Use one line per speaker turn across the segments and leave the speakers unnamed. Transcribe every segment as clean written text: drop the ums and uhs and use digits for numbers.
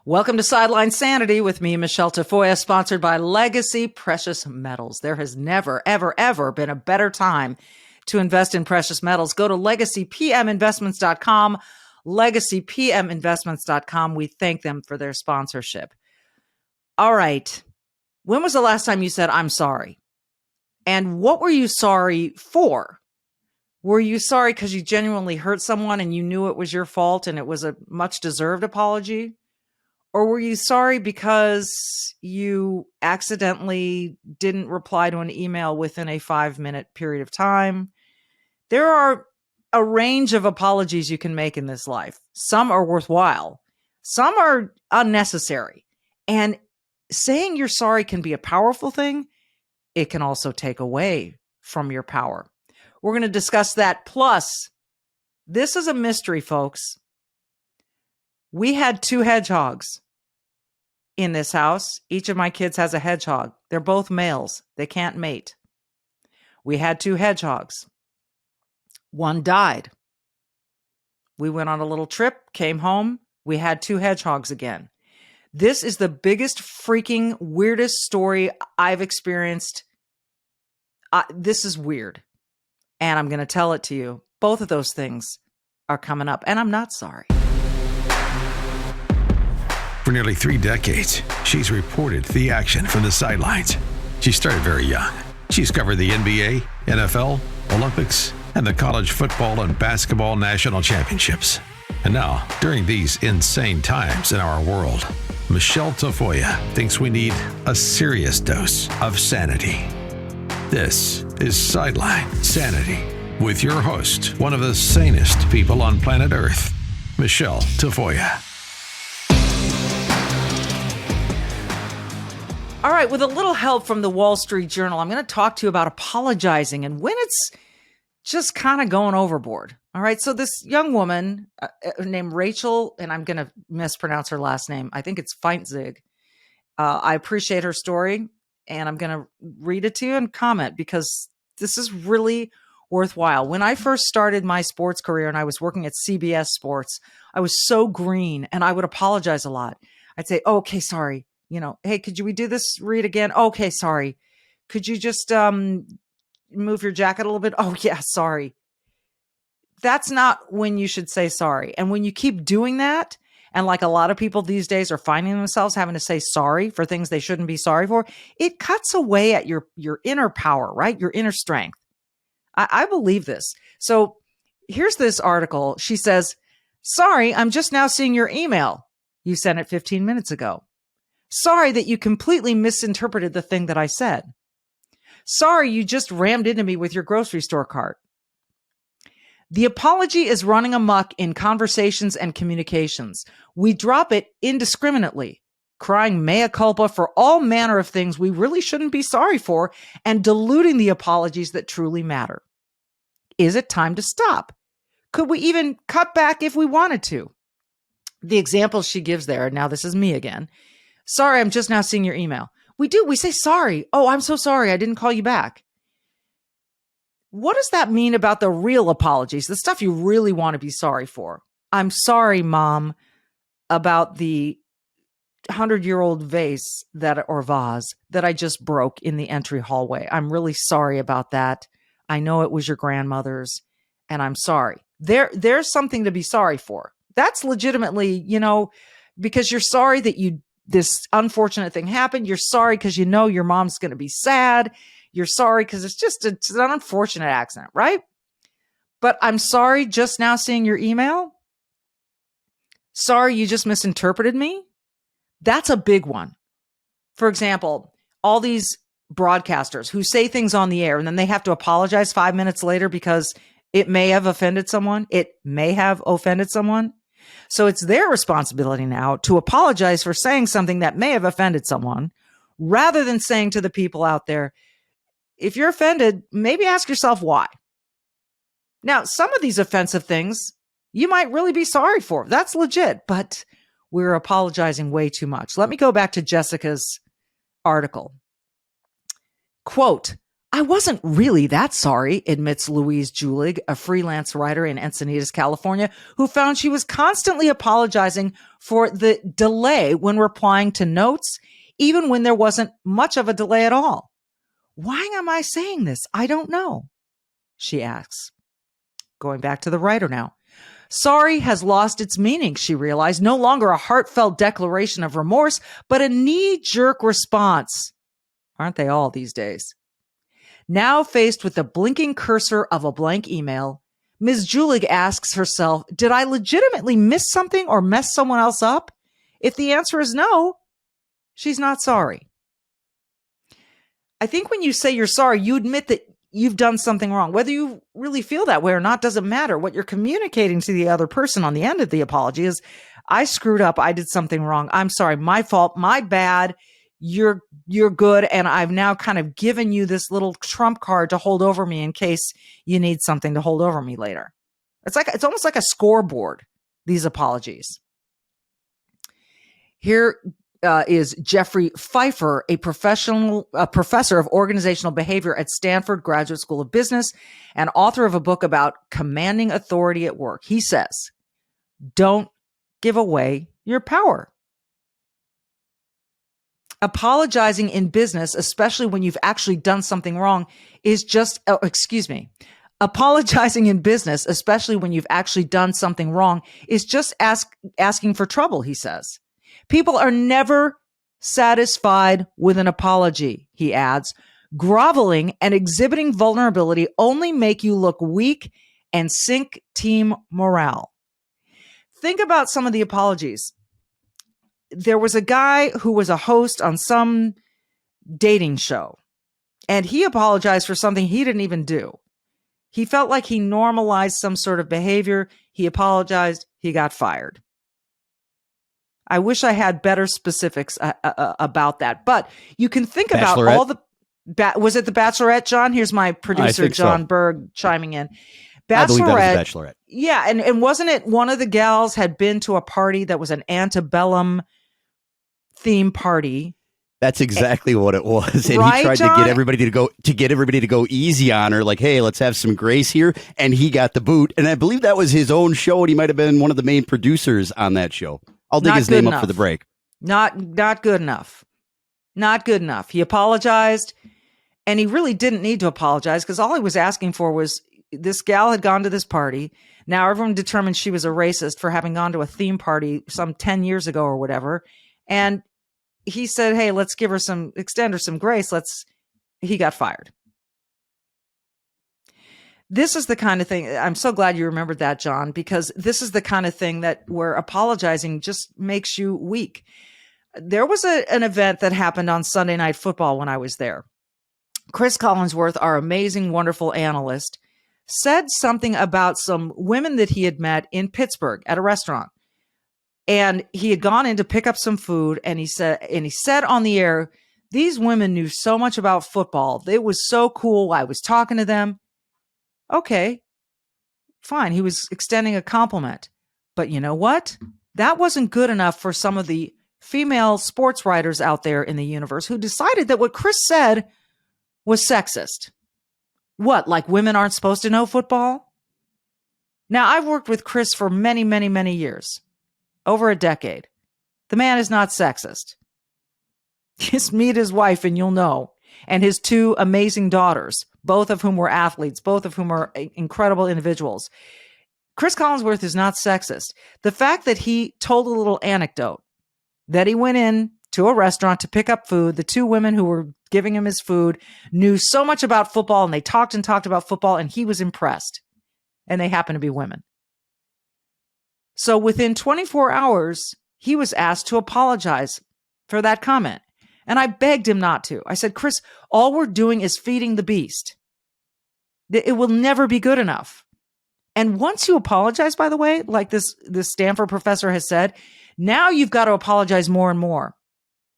Welcome to Sideline Sanity with me, Michele Tafoya, sponsored by Legacy Precious Metals. There has never, ever, ever been a better time to invest in precious metals. Go to legacypminvestments.com, legacypminvestments.com. We thank them for their sponsorship. All right. When was the last time you said, I'm sorry? And what were you sorry for? Were you sorry because you genuinely hurt someone and you knew it was your fault and it was a much deserved apology? Or were you sorry because you accidentally didn't reply to an email within a 5-minute period of time? There are a range of apologies you can make in this life. Some are worthwhile. Some are unnecessary. And saying you're sorry can be a powerful thing. It can also take away from your power. We're going to discuss that. Plus, this is a mystery, folks. We had 2 hedgehogs in this house. Each of my kids has a hedgehog. They're both males. They can't mate. We had 2 hedgehogs. One died. We went on a little trip, came home. We had 2 hedgehogs again. This is the biggest, freaking, weirdest story I've experienced. This is weird. And I'm going to tell it to you. Both of those things are coming up. And I'm not sorry.
For nearly 3 decades, she's reported the action from the sidelines. She started very young. She's covered the NBA, NFL, Olympics, and the college football and basketball national championships. And now, during these insane times in our world, Michele Tafoya thinks we need a serious dose of sanity. This is Sideline Sanity with your host, one of the sanest people on planet Earth, Michele Tafoya.
All right, with a little help from the Wall Street Journal, I'm going to talk to you about apologizing and when it's just kind of going overboard. All right, so this young woman named Rachel, and I'm going to mispronounce her last name. I think it's Feintzig. I appreciate her story, and I'm going to read it to you and comment because this is really worthwhile. When I first started my sports career and I was working at CBS Sports, I was so green, and I would apologize a lot. I'd say, oh, okay, sorry. Hey, could we do this read again? Okay, sorry. Could you just move your jacket a little bit? Oh, yeah, sorry. That's not when you should say sorry. And when you keep doing that, and like a lot of people these days are finding themselves having to say sorry for things they shouldn't be sorry for, it cuts away at your inner power, right? Your inner strength. I believe this. So here's this article. She says, sorry, I'm just now seeing your email. You sent it 15 minutes ago. Sorry that you completely misinterpreted the thing that I said. Sorry you just rammed into me with your grocery store cart. The apology is running amok in conversations and communications. We drop it indiscriminately, crying mea culpa for all manner of things we really shouldn't be sorry for and diluting the apologies that truly matter. Is it time to stop? Could we even cut back if we wanted to? The example she gives there, now this is me again. Sorry, I'm just now seeing your email. We say sorry. Oh, I'm so sorry. I didn't call you back. What does that mean about the real apologies, the stuff you really want to be sorry for? I'm sorry, Mom, about the 100-year-old vase vase that I just broke in the entry hallway. I'm really sorry about that. I know it was your grandmother's, and I'm sorry. There's something to be sorry for. That's legitimately, because you're sorry that this unfortunate thing happened. You're sorry because your mom's going to be sad. You're sorry because it's an unfortunate accident, right? But I'm sorry just now seeing your email. Sorry you just misinterpreted me. That's a big one. For example, all these broadcasters who say things on the air and then they have to apologize 5 minutes later because it may have offended someone. So it's their responsibility now to apologize for saying something that may have offended someone, rather than saying to the people out there, if you're offended, maybe ask yourself why. Now, some of these offensive things you might really be sorry for. That's legit, but we're apologizing way too much. Let me go back to Jessica's article. Quote, I wasn't really that sorry, admits Louise Julig, a freelance writer in Encinitas, California, who found she was constantly apologizing for the delay when replying to notes, even when there wasn't much of a delay at all. Why am I saying this? I don't know, she asks. Going back to the writer now. Sorry has lost its meaning, she realized. No longer a heartfelt declaration of remorse, but a knee-jerk response. Aren't they all these days? Now faced with the blinking cursor of a blank email, Ms. Julig asks herself, did I legitimately miss something or mess someone else up? If the answer is no, she's not sorry. I think when you say you're sorry, you admit that you've done something wrong. Whether you really feel that way or not doesn't matter. What you're communicating to the other person on the end of the apology is, I screwed up. I did something wrong. I'm sorry. My fault. My bad. You're good. And I've now kind of given you this little trump card to hold over me in case you need something to hold over me later. It's almost like a scoreboard, these apologies. Here is Jeffrey Pfeiffer, a professor of organizational behavior at Stanford Graduate School of Business and author of a book about commanding authority at work. He says, don't give away your power. Apologizing in business, especially when you've actually done something wrong, is just, apologizing in business, especially when you've actually done something wrong, is just asking for trouble, he says. People are never satisfied with an apology, he adds. Groveling and exhibiting vulnerability only make you look weak and sink team morale. Think about some of the apologies. There was a guy who was a host on some dating show, and he apologized for something he didn't even do. He felt like he normalized some sort of behavior. He apologized. He got fired. I wish I had better specifics about that, but you can think about all the, was it The Bachelorette, John? Here's my producer, John Berg, chiming in.
I believe that was The Bachelorette.
Yeah. And wasn't it one of the gals had been to a party that was an antebellum theme party?
That's exactly what it was. And
right,
he tried
John?
to get everybody to go easy on her, like, hey, let's have some grace here. And he got the boot. And I believe that was his own show, and he might have been one of the main producers on that show. I'll dig his name up for the break.
Not good enough. Not good enough. He apologized, and he really didn't need to apologize because all he was asking for was this gal had gone to this party. Now everyone determined she was a racist for having gone to a theme party some 10 years ago or whatever. And he said, hey, let's give her extend her some grace. He got fired. This is the kind of thing, I'm so glad you remembered that, John, because this is the kind of thing where apologizing just makes you weak. There was an event that happened on Sunday Night Football when I was there. Chris Collinsworth, our amazing, wonderful analyst, said something about some women that he had met in Pittsburgh at a restaurant. And he had gone in to pick up some food, and he said on the air, these women knew so much about football. It was so cool. I was talking to them. Okay, fine. He was extending a compliment. But you know what? That wasn't good enough for some of the female sports writers out there in the universe who decided that what Chris said was sexist. What, like women aren't supposed to know football? Now, I've worked with Chris for many, many, many years. Over a decade. The man is not sexist. Just meet his wife and you'll know. And his two amazing daughters, both of whom were athletes, both of whom are incredible individuals. Chris Collinsworth is not sexist. The fact that he told a little anecdote that he went in to a restaurant to pick up food, the two women who were giving him his food knew so much about football, and they talked about football, and he was impressed. And they happened to be women. So within 24 hours, he was asked to apologize for that comment. And I begged him not to. I said, Chris, all we're doing is feeding the beast. It will never be good enough. And once you apologize, by the way, like this Stanford professor has said, now you've got to apologize more and more.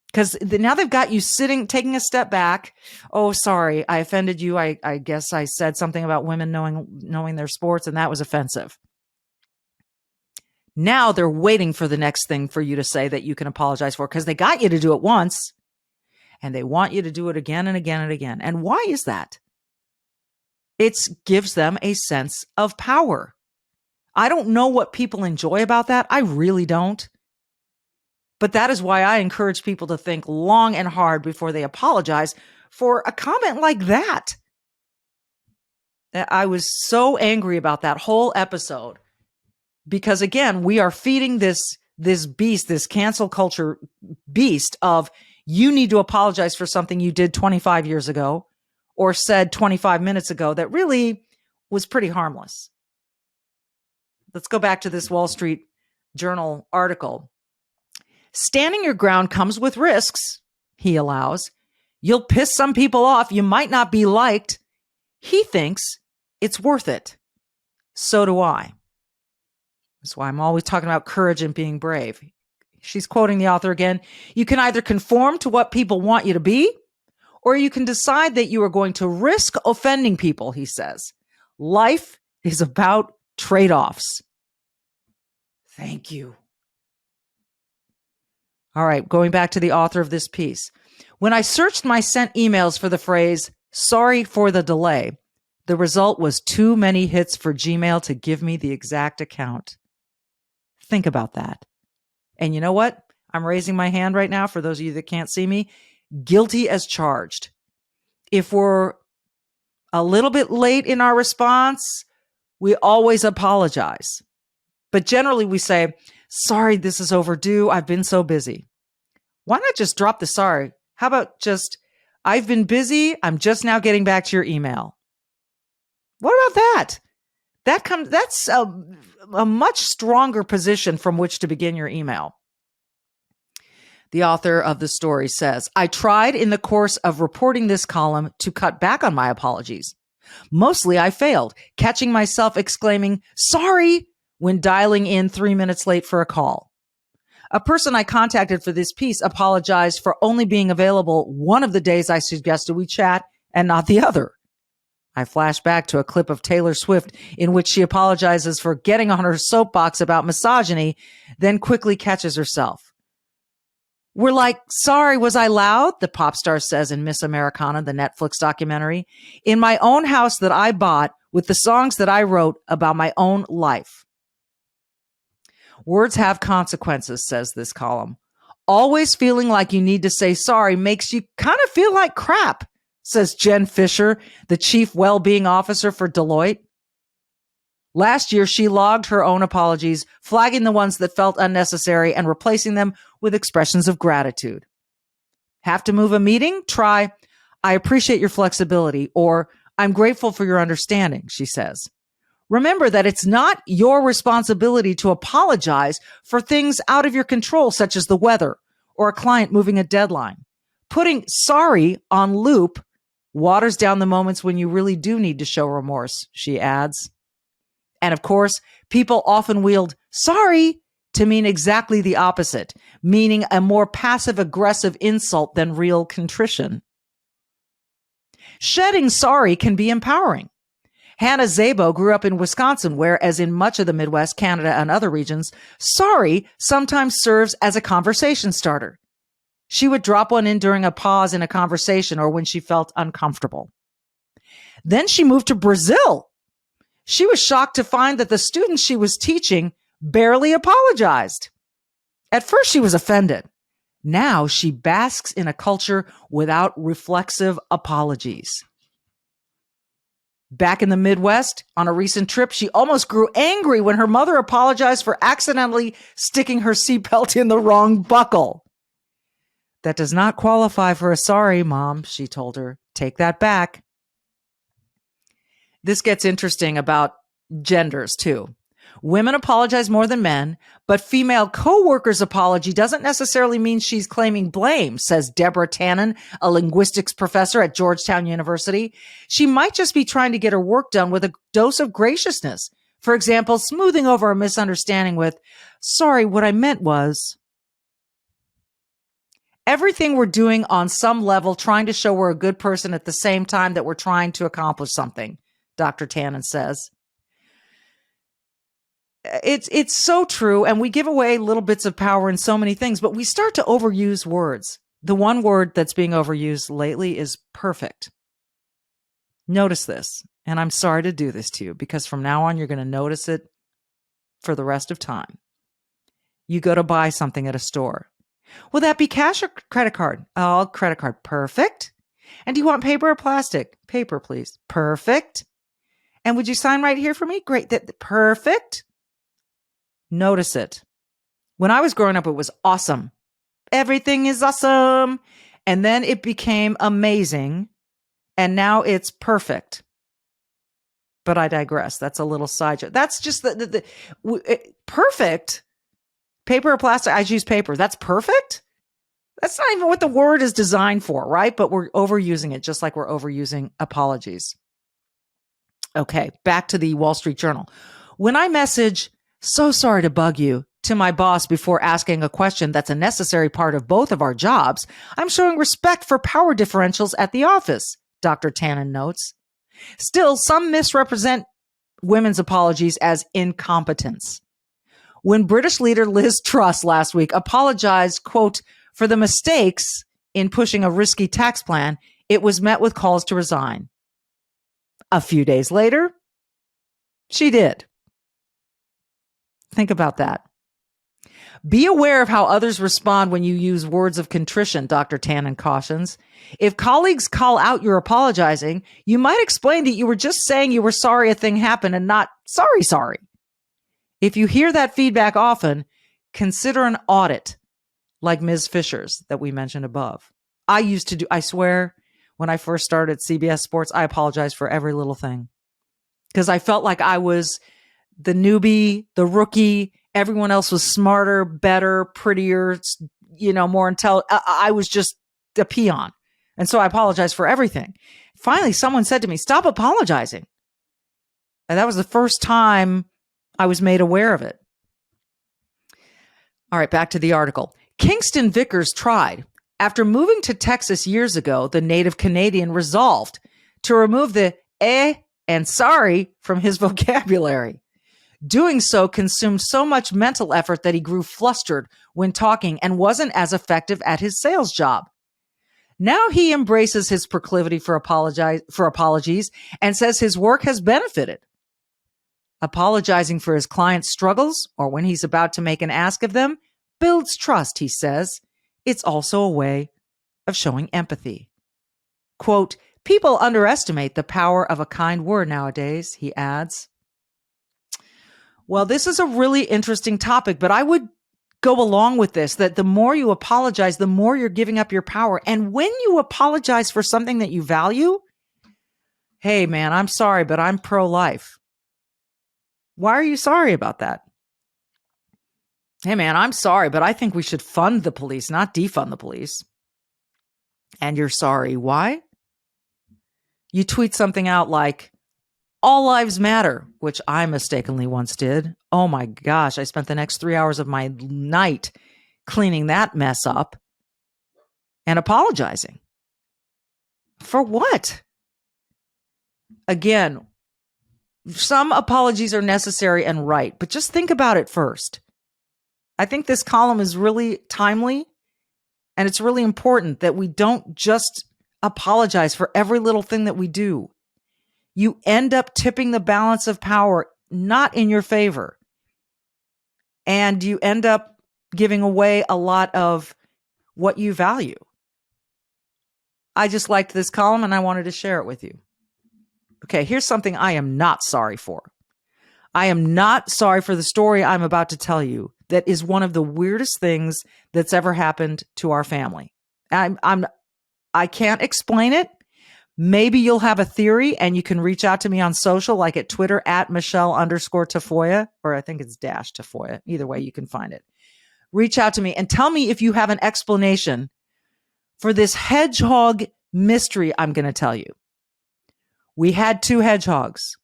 Because now they've got you taking a step back. Oh, sorry, I offended you. I guess I said something about women knowing their sports, and that was offensive. Now they're waiting for the next thing for you to say that you can apologize for, because they got you to do it once and they want you to do it again and again and again. And why is that? It gives them a sense of power. I don't know what people enjoy about that. I really don't. But that is why I encourage people to think long and hard before they apologize for a comment like that. I was so angry about that whole episode because, again, we are feeding this beast, this cancel culture beast of you need to apologize for something you did 25 years ago or said 25 minutes ago that really was pretty harmless. Let's go back to this Wall Street Journal article. Standing your ground comes with risks, he allows. You'll piss some people off. You might not be liked. He thinks it's worth it. So do I. That's why I'm always talking about courage and being brave. She's quoting the author again. You can either conform to what people want you to be, or you can decide that you are going to risk offending people, he says. Life is about trade-offs. Thank you. All right, going back to the author of this piece. When I searched my sent emails for the phrase, sorry for the delay, the result was too many hits for Gmail to give me the exact account. Think about that. And you know what? I'm raising my hand right now for those of you that can't see me. Guilty as charged. If we're a little bit late in our response, we always apologize. But generally we say, sorry, this is overdue. I've been so busy. Why not just drop the sorry? How about just, I've been busy. I'm just now getting back to your email. What about that? That's a much stronger position from which to begin your email. The author of the story says, I tried in the course of reporting this column to cut back on my apologies. Mostly I failed, catching myself exclaiming, sorry, when dialing in 3 minutes late for a call. A person I contacted for this piece apologized for only being available one of the days I suggested we chat and not the other. I flash back to a clip of Taylor Swift in which she apologizes for getting on her soapbox about misogyny, then quickly catches herself. We're like, sorry, was I loud? The pop star says in Miss Americana, the Netflix documentary, in my own house that I bought with the songs that I wrote about my own life. Words have consequences, says this column. Always feeling like you need to say sorry makes you kind of feel like crap, says Jen Fisher, the chief well-being officer for Deloitte. Last year, she logged her own apologies, flagging the ones that felt unnecessary and replacing them with expressions of gratitude. Have to move a meeting? Try, I appreciate your flexibility, or I'm grateful for your understanding, she says. Remember that it's not your responsibility to apologize for things out of your control, such as the weather or a client moving a deadline. Putting sorry on loop waters down the moments when you really do need to show remorse, she adds. And of course, people often wield sorry to mean exactly the opposite, meaning a more passive-aggressive insult than real contrition. Shedding sorry can be empowering. Hannah Szabo grew up in Wisconsin, where, as in much of the Midwest, Canada, and other regions, sorry sometimes serves as a conversation starter. She would drop one in during a pause in a conversation or when she felt uncomfortable. Then she moved to Brazil. She was shocked to find that the students she was teaching barely apologized. At first, she was offended. Now she basks in a culture without reflexive apologies. Back in the Midwest, on a recent trip, she almost grew angry when her mother apologized for accidentally sticking her seatbelt in the wrong buckle. That does not qualify for a sorry, Mom, she told her. Take that back. This gets interesting about genders, too. Women apologize more than men, but female co-workers' apology doesn't necessarily mean she's claiming blame, says Deborah Tannen, a linguistics professor at Georgetown University. She might just be trying to get her work done with a dose of graciousness. For example, smoothing over a misunderstanding with, sorry, what I meant was. Everything we're doing on some level, trying to show we're a good person at the same time that we're trying to accomplish something, Dr. Tannen says. It's so true, and we give away little bits of power in so many things, but we start to overuse words. The one word that's being overused lately is perfect. Notice this. And I'm sorry to do this to you because from now on, you're going to notice it for the rest of time. You go to buy something at a store. Will that be cash or credit card? Oh, credit card. Perfect. And do you want paper or plastic? Paper, please. Perfect. And would you sign right here for me? Great. Perfect. Notice it. When I was growing up, it was awesome. Everything is awesome. And then it became amazing. And now it's perfect. But I digress. That's a little side joke. That's just perfect. Paper or plastic? I choose paper. That's perfect? That's not even what the word is designed for, right? But we're overusing it just like we're overusing apologies. Okay, back to the Wall Street Journal. When I message, "So sorry to bug you," to my boss before asking a question that's a necessary part of both of our jobs, I'm showing respect for power differentials at the office, Dr. Tannen notes. Still, some misrepresent women's apologies as incompetence. When British leader Liz Truss last week apologized, quote, for the mistakes in pushing a risky tax plan, it was met with calls to resign. A few days later, she did. Think about that. Be aware of how others respond when you use words of contrition, Dr. Tannen cautions. If colleagues call out your apologizing, you might explain that you were just saying you were sorry a thing happened and not sorry. If you hear that feedback often, consider an audit like Ms. Fisher's that we mentioned above. I swear, when I first started CBS Sports, I apologized for every little thing because I felt like I was the newbie, the rookie. Everyone else was smarter, better, prettier, more intelligent. I was just a peon. And so I apologized for everything. Finally, someone said to me, "Stop apologizing." And that was the first time I was made aware of it. All right, back to the article. Kingston Vickers tried. After moving to Texas years ago, the native Canadian resolved to remove the and sorry from his vocabulary. Doing so consumed so much mental effort that he grew flustered when talking and wasn't as effective at his sales job. Now he embraces his proclivity for apologies and says his work has benefited. Apologizing for his clients' struggles or when he's about to make an ask of them builds trust, he says. It's also a way of showing empathy. Quote, "People underestimate the power of a kind word nowadays," he adds. Well, this is a really interesting topic, but I would go along with this, that the more you apologize, the more you're giving up your power. And when you apologize for something that you value, hey, man, I'm sorry, but I'm pro-life. Why are you sorry about that? Hey, man, I'm sorry, but I think we should fund the police, not defund the police. And you're sorry. Why? You tweet something out like, "All lives matter," which I mistakenly once did. Oh my gosh, I spent the next 3 hours of my night cleaning that mess up and apologizing. For what? Again, some apologies are necessary and right, but just think about it first. I think this column is really timely, and it's really important that we don't just apologize for every little thing that we do. You end up tipping the balance of power not in your favor. And you end up giving away a lot of what you value. I just liked this column and I wanted to share it with you. Okay, here's something I am not sorry for. I am not sorry for the story I'm about to tell you that is one of the weirdest things that's ever happened to our family. I can't explain it. Maybe you'll have a theory and you can reach out to me on social, like at Twitter at Michele_Tafoya, or I think it's _Tafoya. Either way, you can find it. Reach out to me and tell me if you have an explanation for this hedgehog mystery I'm going to tell you. We had 2 hedgehogs.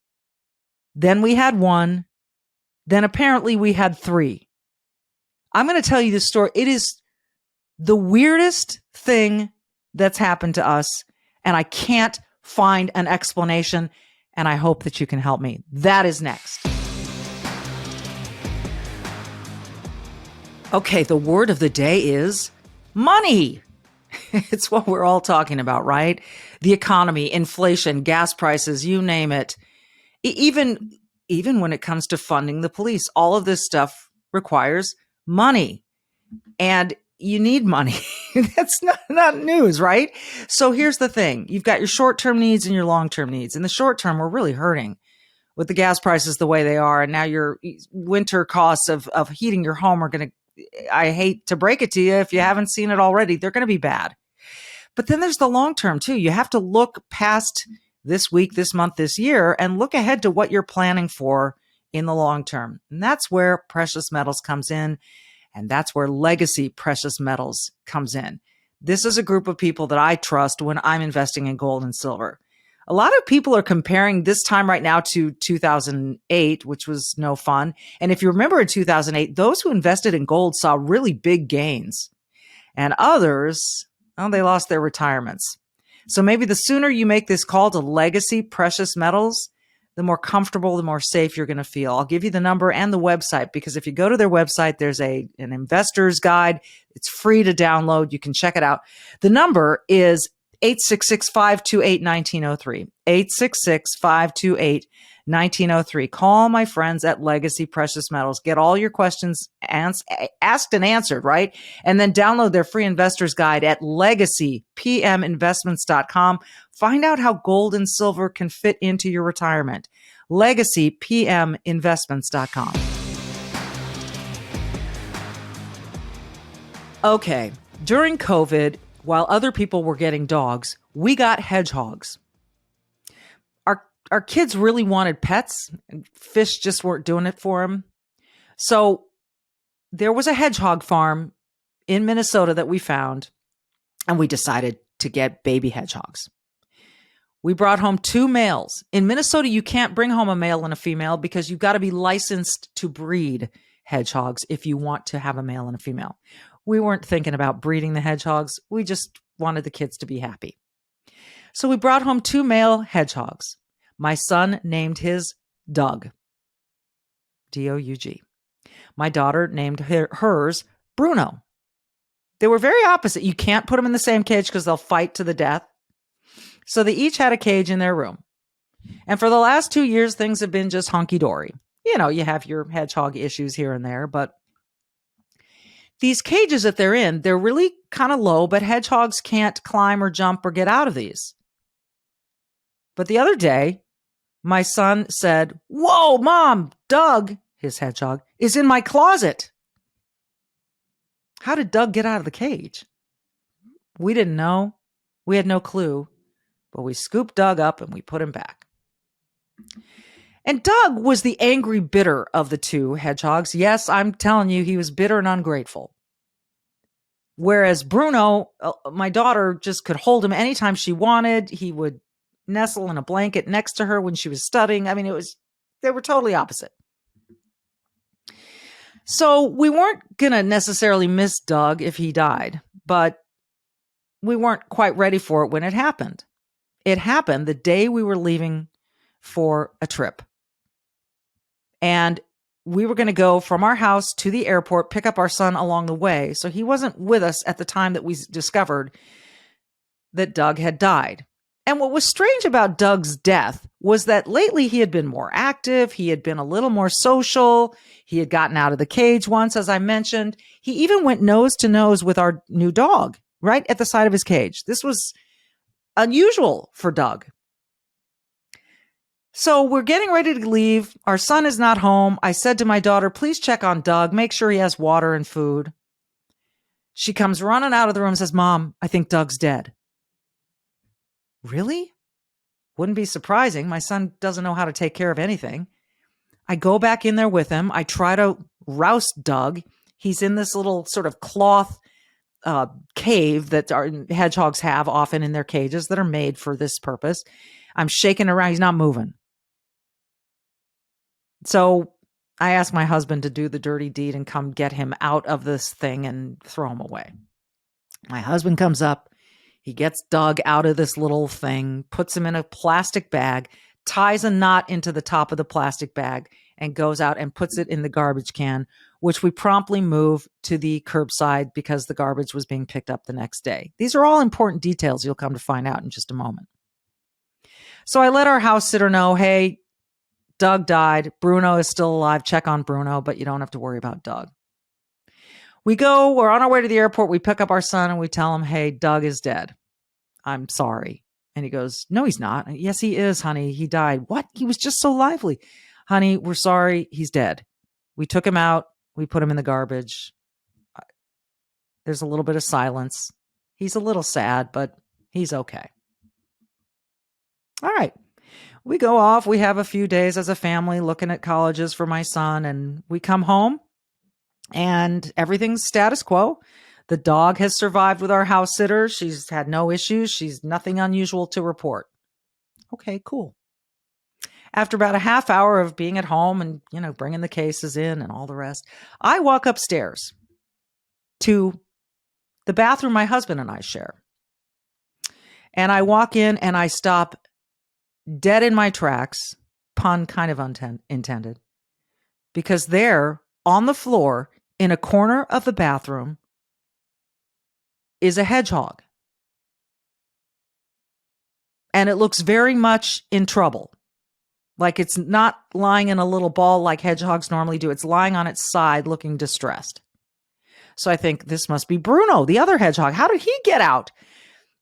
Then we had 1. Then apparently we had 3. I'm going to tell you this story. It is the weirdest thing that's happened to us. And I can't find an explanation, and I hope that you can help me. That is next. Okay, the word of the day is money. It's what we're all talking about, right? The economy, inflation, gas prices, you name it. Even when it comes to funding the police, all of this stuff requires money, and you need money. That's not news, right? So here's the thing. You've got your short-term needs and your long-term needs. In the short term, we're really hurting with the gas prices the way they are. And now your winter costs of heating your home are going to, I hate to break it to you, if you haven't seen it already, they're going to be bad. But then there's the long term too. You have to look past this week, this month, this year, and look ahead to what you're planning for in the long term. And that's where precious metals comes in. And that's where Legacy Precious Metals comes in. This is a group of people that I trust when I'm investing in gold and silver. A lot of people are comparing this time right now to 2008, which was no fun. And if you remember in 2008, those who invested in gold saw really big gains. And others, well, they lost their retirements. So maybe the sooner you make this call to Legacy Precious Metals, the more comfortable, the more safe you're going to feel. I'll give you the number and the website, because if you go to their website, there's an investor's guide. It's free to download. You can check it out. The number is 866-528-1903. 866-528-1903. Call my friends at Legacy Precious Metals. Get all your questions asked and answered, right? And then download their free investor's guide at legacypminvestments.com. Find out how gold and silver can fit into your retirement. legacypminvestments.com. Okay, during COVID, while other people were getting dogs, we got hedgehogs. Our kids really wanted pets, and fish just weren't doing it for them. So there was a hedgehog farm in Minnesota that we found, and we decided to get baby hedgehogs. We brought home 2 males. In Minnesota, you can't bring home a male and a female because you've got to be licensed to breed hedgehogs if you want to have a male and a female. We weren't thinking about breeding the hedgehogs. We just wanted the kids to be happy. So we brought home 2 male hedgehogs. My son named his Doug, D-O-U-G. My daughter named hers Bruno. They were very opposite. You can't put them in the same cage because they'll fight to the death. So they each had a cage in their room. And for the last 2 years, things have been just hunky-dory. You know, you have your hedgehog issues here and there, but these cages that they're in, they're really kind of low, but hedgehogs can't climb or jump or get out of these. But the other day, my son said, "Whoa, Mom, Doug," his hedgehog, "is in my closet." How did Doug get out of the cage? We didn't know. We had no clue. But we scooped Doug up and we put him back. And Doug was the angry bitter of the 2 hedgehogs. Yes, I'm telling you, he was bitter and ungrateful. Whereas Bruno, my daughter, just could hold him anytime she wanted. He would nestle in a blanket next to her when she was studying. I mean, they were totally opposite. So we weren't going to necessarily miss Doug if he died, but we weren't quite ready for it when it happened. It happened the day we were leaving for a trip. And we were going to go from our house to the airport, pick up our son along the way. So he wasn't with us at the time that we discovered that Doug had died. And what was strange about Doug's death was that lately he had been more active. He had been a little more social. He had gotten out of the cage once, as I mentioned. He even went nose to nose with our new dog right at the side of his cage. This was unusual for Doug. So we're getting ready to leave. Our son is not home. I said to my daughter, "Please check on Doug. Make sure he has water and food." She comes running out of the room and says, "Mom, I think Doug's dead." Really? Wouldn't be surprising. My son doesn't know how to take care of anything. I go back in there with him. I try to rouse Doug. He's in this little sort of cloth cave that our hedgehogs have often in their cages that are made for this purpose. I'm shaking around. He's not moving. So I asked my husband to do the dirty deed and come get him out of this thing and throw him away. My husband comes up. He gets Doug out of this little thing, puts him in a plastic bag, ties a knot into the top of the plastic bag, and goes out and puts it in the garbage can, which we promptly move to the curbside because the garbage was being picked up the next day. These are all important details you'll come to find out in just a moment. So I let our house sitter know, hey, Doug died. Bruno is still alive. Check on Bruno, but you don't have to worry about Doug. We're on our way to the airport. We pick up our son and we tell him, hey, Doug is dead. I'm sorry. And he goes, no, he's not. Yes, he is, honey. He died. What? He was just so lively. Honey, we're sorry. He's dead. We took him out. We put him in the garbage. There's a little bit of silence. He's a little sad, but he's okay. All right. We go off. We have a few days as a family looking at colleges for my son, and we come home and everything's status quo. The dog has survived with our house sitter. She's had no issues. She's nothing unusual to report. Okay, cool. After about a half hour of being at home and, bringing the cases in and all the rest, I walk upstairs to the bathroom my husband and I share. And I walk in and I stop dead in my tracks, pun kind of intended, because there on the floor in a corner of the bathroom is a hedgehog. And it looks very much in trouble. Like it's not lying in a little ball like hedgehogs normally do. It's lying on its side looking distressed. So I think this must be Bruno, the other hedgehog. How did he get out?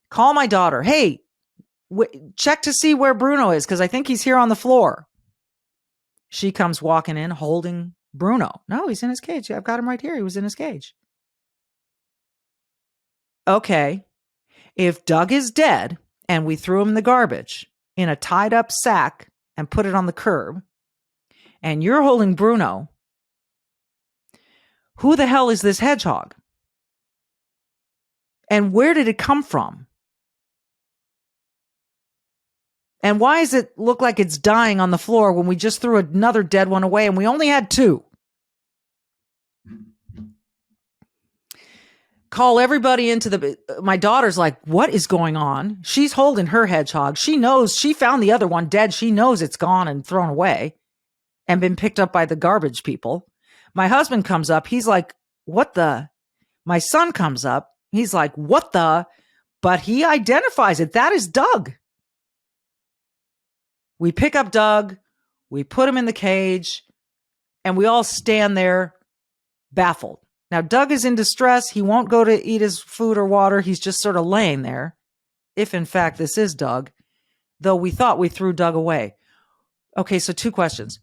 Call my daughter. Hey, check to see where Bruno is because I think he's here on the floor. She comes walking in holding Bruno. No, he's in his cage. I've got him right here. He was in his cage. Okay. If Doug is dead and we threw him in the garbage in a tied up sack and put it on the curb, and you're holding Bruno, who the hell is this hedgehog? And where did it come from? And why does it look like it's dying on the floor when we just threw another dead one away and we only had 2? Call everybody into my daughter's like, what is going on? She's holding her hedgehog. She knows she found the other one dead. She knows it's gone and thrown away and been picked up by the garbage people. My husband comes up. He's like, what the? My son comes up. He's like, what the? But he identifies it. That is Doug. We pick up Doug. We put him in the cage and we all stand there baffled. Now, Doug is in distress. He won't go to eat his food or water. He's just sort of laying there. If, in fact, this is Doug, though we thought we threw Doug away. Okay, so 2 questions.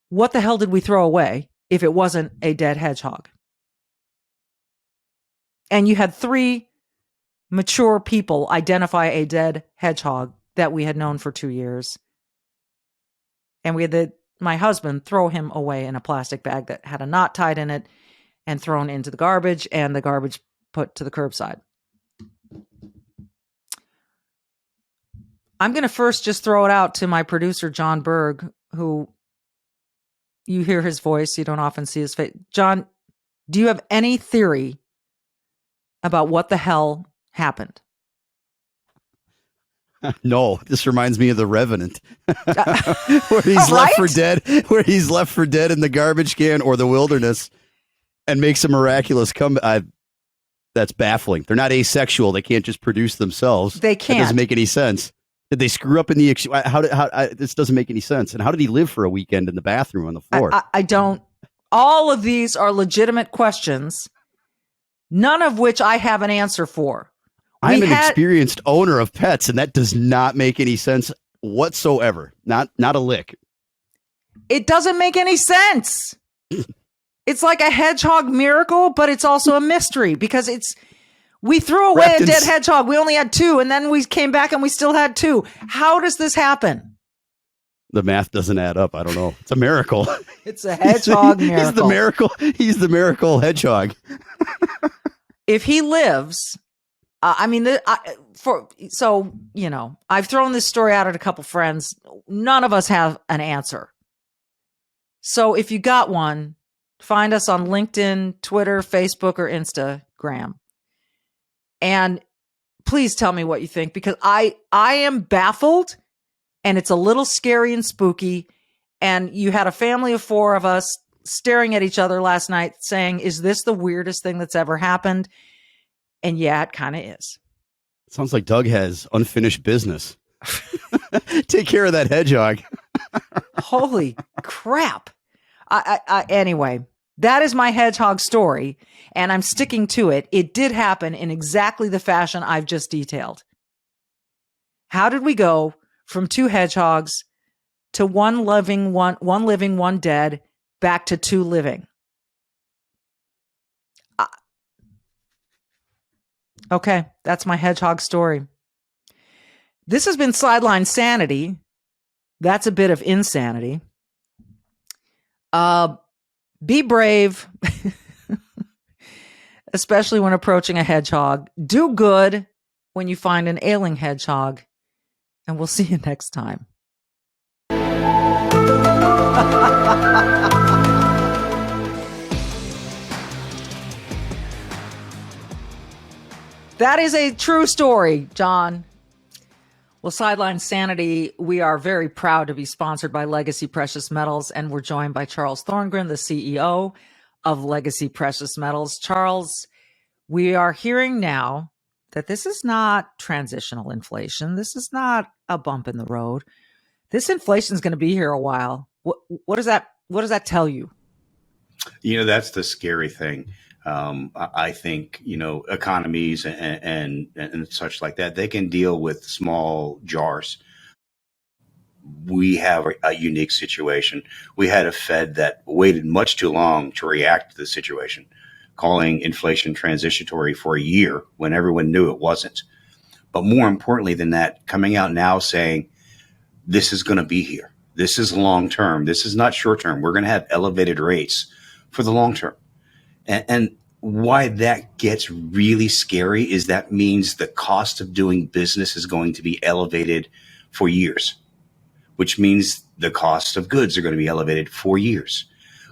What the hell did we throw away if it wasn't a dead hedgehog? And you had 3 mature people identify a dead hedgehog that we had known for 2 years. And we had my husband throw him away in a plastic bag that had a knot tied in it and thrown into the garbage, and the garbage put to the curbside. I'm going to first just throw it out to my producer, John Berg, who you hear his voice. You don't often see his face. John, do you have any theory about what the hell happened?
No, this reminds me of The Revenant, where he's left for dead, in the garbage can or the wilderness, and makes a miraculous comeback. That's baffling. They're not asexual. They can't just produce themselves.
They can't.
That doesn't make any sense. Did they screw up in the? This doesn't make any sense. And how did he live for a weekend in the bathroom on the floor?
I don't. All of these are legitimate questions, none of which I have an answer for.
I'm an experienced owner of pets, and that does not make any sense whatsoever. Not a lick.
It doesn't make any sense. It's like a hedgehog miracle, but it's also a mystery because we threw away a dead hedgehog. We only had 2, and then we came back and we still had 2. How does this happen?
The math doesn't add up. I don't know. It's a miracle.
It's a hedgehog miracle.
He's the miracle. He's the miracle hedgehog.
If he lives, I've thrown this story out at a couple friends. None of us have an answer. So if you got one, find us on LinkedIn, Twitter, Facebook, or Instagram. And please tell me what you think, because I am baffled and it's a little scary and spooky. And you had a family of 4 of us staring at each other last night saying, is this the weirdest thing that's ever happened? And yeah, it kind of is.
Sounds like Doug has unfinished business. Take care of that hedgehog.
Holy crap. Anyway, that is my hedgehog story, and I'm sticking to it. It did happen in exactly the fashion I've just detailed. How did we go from 2 hedgehogs to one living, one dead, back to 2 living? Okay, that's my hedgehog story. This has been Sideline Sanity. That's a bit of insanity. Be brave, especially when approaching a hedgehog. Do good when you find an ailing hedgehog. And we'll see you next time. That is a true story, John. Well, Sideline Sanity, we are very proud to be sponsored by Legacy Precious Metals, and we're joined by Charles Thorngren, the CEO of Legacy Precious Metals. Charles, we are hearing now that this is not transitional inflation. This is not a bump in the road. This inflation is going to be here a while. What does that tell you?
That's the scary thing. I think, economies and such like that, they can deal with small jars. We have a unique situation. We had a Fed that waited much too long to react to the situation, calling inflation transitory for a year when everyone knew it wasn't. But more importantly than that, coming out now saying, this is going to be here. This is long term. This is not short term. We're going to have elevated rates for the long term. And why that gets really scary is that means the cost of doing business is going to be elevated for years, which means the cost of goods are going to be elevated for years,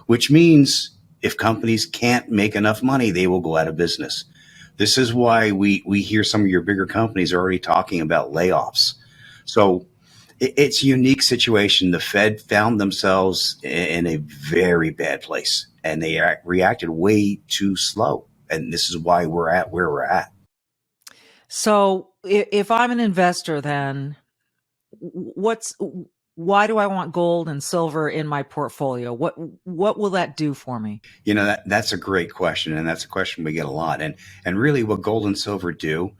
which means if companies can't make enough money, they will go out of business. This is why we hear some of your bigger companies are already talking about layoffs. So it's a unique situation. The Fed found themselves in a very bad place, and they reacted way too slow. And this is why we're at where we're at.
So if I'm an investor, then why do I want gold and silver in my portfolio? What will that do for me?
That's a great question. And that's a question we get a lot. And really what gold and silver do,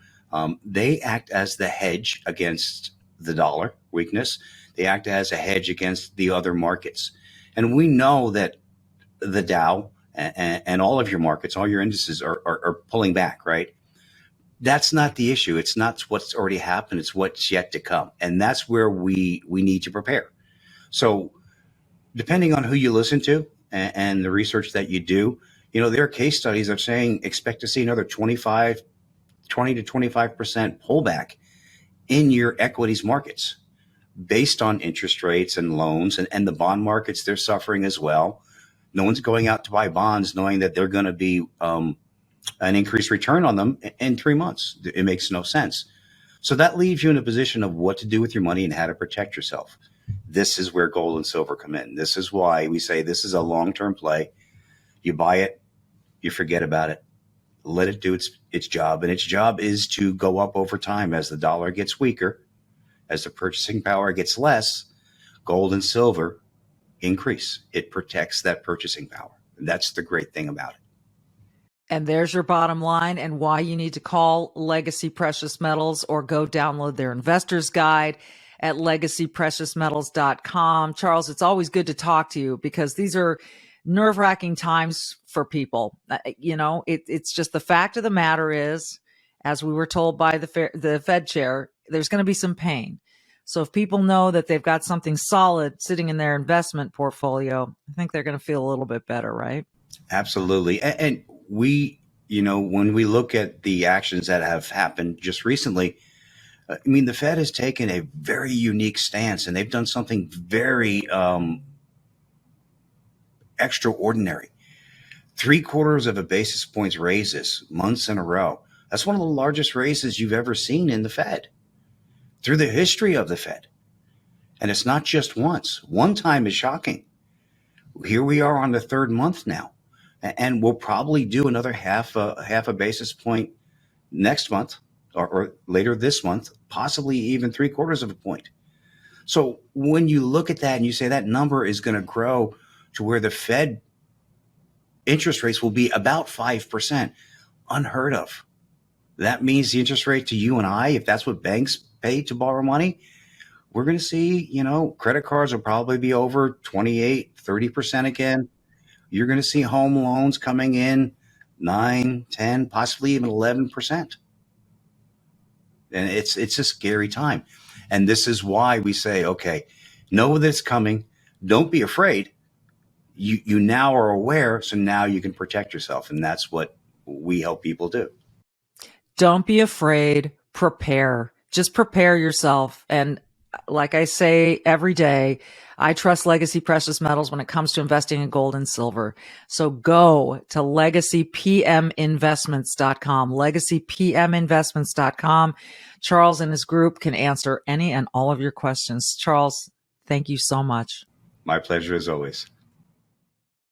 they act as the hedge against the dollar weakness. They act as a hedge against the other markets. And we know that the Dow and all of your markets, all your indices are pulling back, right? That's not the issue. It's not what's already happened. It's what's yet to come. And that's where we need to prepare. So depending on who you listen to and the research that you do, there are case studies that are saying expect to see another 20 to 25% pullback in your equities markets based on interest rates and loans, and the bond markets, they're suffering as well. No one's going out to buy bonds knowing that they're going to be an increased return on them in 3 months. It makes no sense. So that leaves you in a position of what to do with your money and how to protect yourself. This is where gold and silver come in. This is why we say this is a long-term play. You buy it, you forget about it. Let it do its job. And its job is to go up over time as the dollar gets weaker, as the purchasing power gets less, gold and silver increase. It protects that purchasing power. And that's the great thing about it.
And there's your bottom line and why you need to call Legacy Precious Metals or go download their investor's guide at legacypreciousmetals.com. Charles, it's always good to talk to you because these are nerve-wracking times for people. It's just the fact of the matter is, as we were told by the Fed chair, there's going to be some pain. So if people know that they've got something solid sitting in their investment portfolio, I think they're going to feel a little bit better, right?
Absolutely. And we, when we look at the actions that have happened just recently, the Fed has taken a very unique stance, and they've done something very extraordinary. 3/4 of a basis points raises months in a row. That's one of the largest raises you've ever seen in the Fed through the history of the Fed. And it's not just once. One time is shocking. Here we are on the 3rd month now, and we'll probably do another half a basis point next month or later this month, possibly even 3/4 of a point. So when you look at that and you say that number is going to grow to where the Fed interest rates will be about 5%, unheard of. That means the interest rate to you and I, if that's what banks pay to borrow money, we're going to see, credit cards will probably be over 28, 30% again. You're going to see home loans coming in 9, 10, possibly even 11%. And it's a scary time. And this is why we say, okay, know that it's coming. Don't be afraid. You now are aware, so now you can protect yourself. And that's what we help people do.
Don't be afraid. Prepare. Just prepare yourself. And like I say every day, I trust Legacy Precious Metals when it comes to investing in gold and silver. So go to legacypminvestments.com, legacypminvestments.com. Charles and his group can answer any and all of your questions. Charles, thank you so much.
My pleasure as always.